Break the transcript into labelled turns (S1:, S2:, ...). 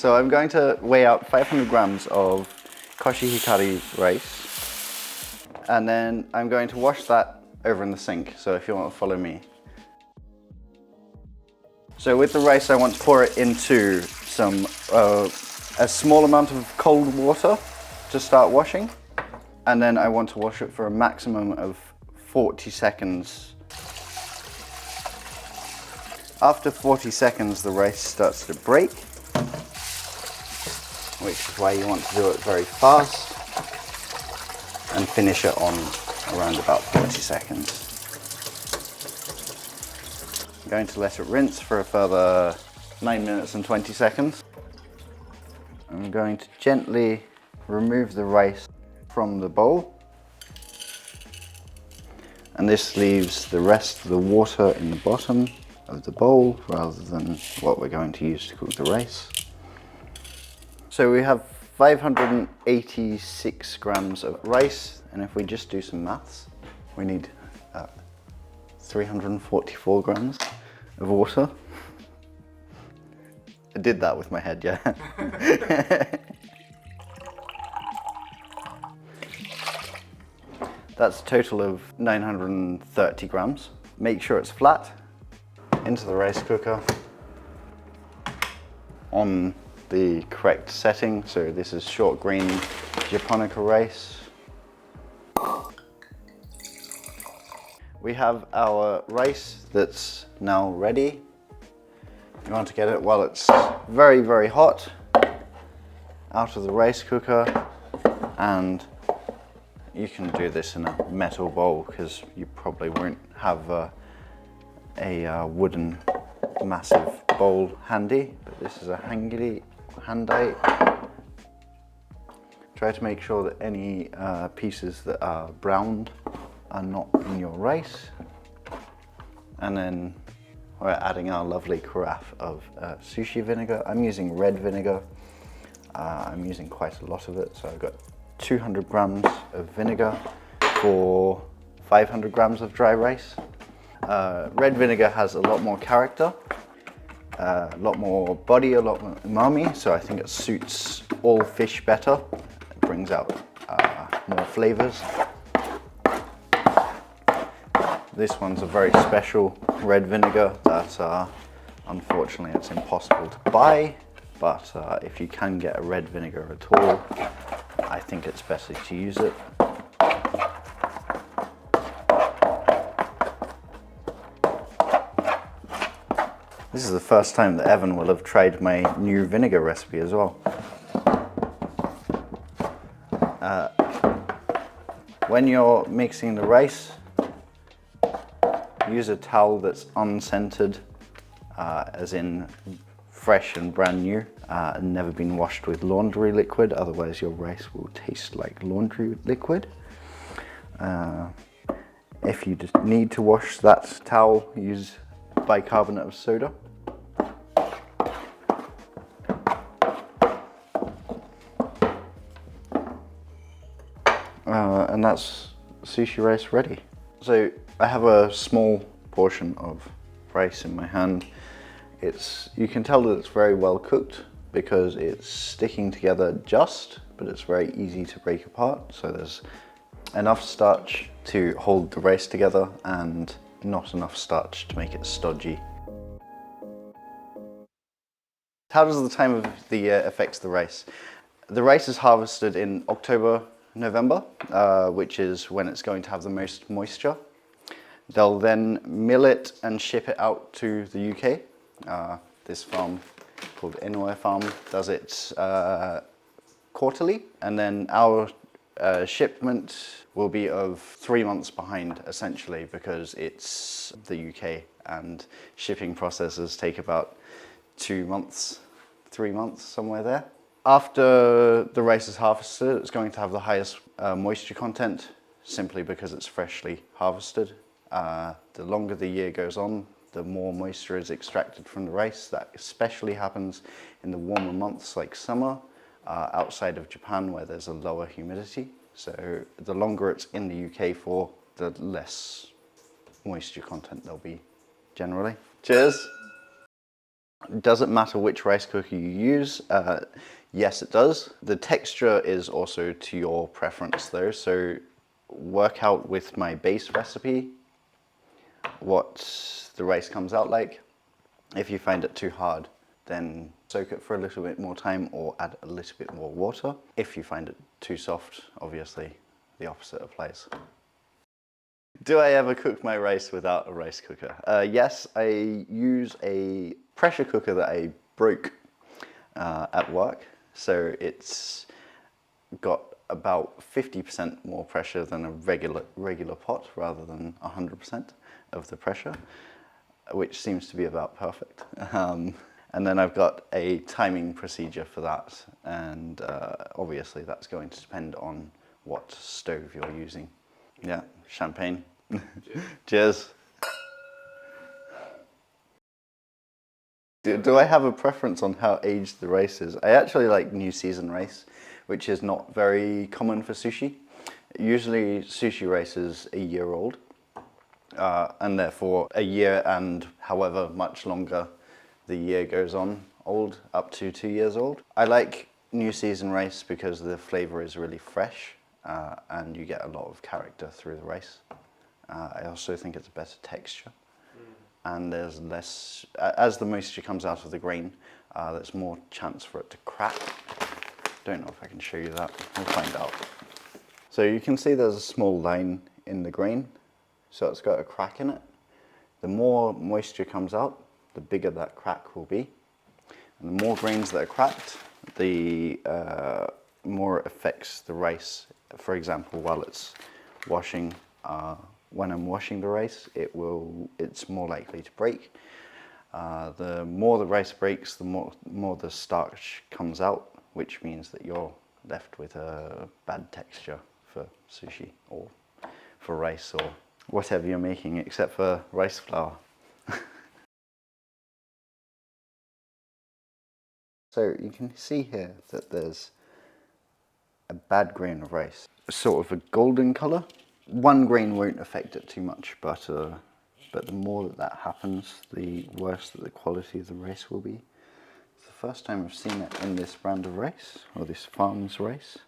S1: So I'm going to weigh out 500 grams of koshihikari rice, and then I'm going to wash that over in the sink, so if you want to follow me. So with the rice, I want to pour it into a small amount of cold water to start washing, and then I want to wash it for a maximum of 40 seconds. After 40 seconds, the rice starts to break, which is why you want to do it very fast and finish it on around about 40 seconds. I'm going to let it rinse for a further 9 minutes and 20 seconds. I'm going to gently remove the rice from the bowl, and this leaves the rest of the water in the bottom of the bowl rather than what we're going to use to cook the rice. So we have 586 grams of rice, and if we just do some maths, we need 344 grams of water. I did that with my head, yeah. That's a total of 930 grams. Make sure it's flat. Into the rice cooker on the correct setting. So this is short grain japonica rice. We have our rice that's now ready. You want to get it while it's very, very hot out of the rice cooker, and you can do this in a metal bowl because you probably won't have a wooden massive bowl handy, but this is a handai. Try to make sure that any pieces that are browned are not in your rice. And then we're adding our lovely carafe of sushi vinegar. I'm using red vinegar. I'm using quite a lot of it, so I've got 200 grams of vinegar for 500 grams of dry rice. Red vinegar has a lot more character, a lot more body, a lot more umami, so I think it suits all fish better. It brings out more flavors. This one's a very special red vinegar that unfortunately it's impossible to buy, but if you can get a red vinegar at all, I think it's better to use it. This is the first time that Evan will have tried my new vinegar recipe as well. When you're mixing the rice, use a towel that's unscented, as in fresh and brand new, and never been washed with laundry liquid, otherwise your rice will taste like laundry liquid. If you just need to wash that towel, use bicarbonate of soda. And that's sushi rice ready. So I have a small portion of rice in my hand. You can tell that it's very well cooked because it's sticking together just, but it's very easy to break apart. So there's enough starch to hold the rice together and not enough starch to make it stodgy. How does the time of the year affect the rice? The rice is harvested in October, November, which is when it's going to have the most moisture. They'll then mill it and ship it out to the UK. This farm called Inoue Farm does it quarterly, and then our shipment will be of 3 months behind essentially because it's the UK and shipping processes take about 2 months, 3 months, somewhere there. After the rice is harvested, it's going to have the highest moisture content simply because it's freshly harvested. The longer the year goes on, the more moisture is extracted from the rice. That especially happens in the warmer months like summer, outside of Japan where there's a lower humidity. So the longer it's in the UK for, the less moisture content there'll be generally. Cheers! Does it matter which rice cooker you use? Yes, it does. The texture is also to your preference though, so work out with my base recipe what the rice comes out like. If you find it too hard, then soak it for a little bit more time or add a little bit more water. If you find it too soft, obviously the opposite applies. Do I ever cook my rice without a rice cooker? Yes, I use a pressure cooker that I broke at work. So it's got about 50% more pressure than a regular pot rather than 100% of the pressure, which seems to be about perfect. And then I've got a timing procedure for that. And obviously that's going to depend on what stove you're using. Yeah, champagne. Cheers. Do I have a preference on how aged the rice is? I actually like new season rice, which is not very common for sushi. Usually sushi rice is a year old, and therefore a year and however much longer the year goes on, old, up to 2 years old. I like new season rice because the flavor is really fresh and you get a lot of character through the rice. I also think it's a better texture. And there's less, as the moisture comes out of the grain, there's more chance for it to crack. Don't know if I can show you that, we'll find out. So you can see there's a small line in the grain, so it's got a crack in it. The more moisture comes out, the bigger that crack will be. And the more grains that are cracked, the more it affects the rice. For example, while it's washing, when I'm washing the rice, it's more likely to break. The more the rice breaks, the more the starch comes out, which means that you're left with a bad texture for sushi or for rice or whatever you're making, except for rice flour. So you can see here that there's a bad grain of rice, sort of a golden color. One grain won't affect it too much, but the more that happens, the worse that the quality of the rice will be. It's the first time I've seen it in this brand of rice, or this farm's rice.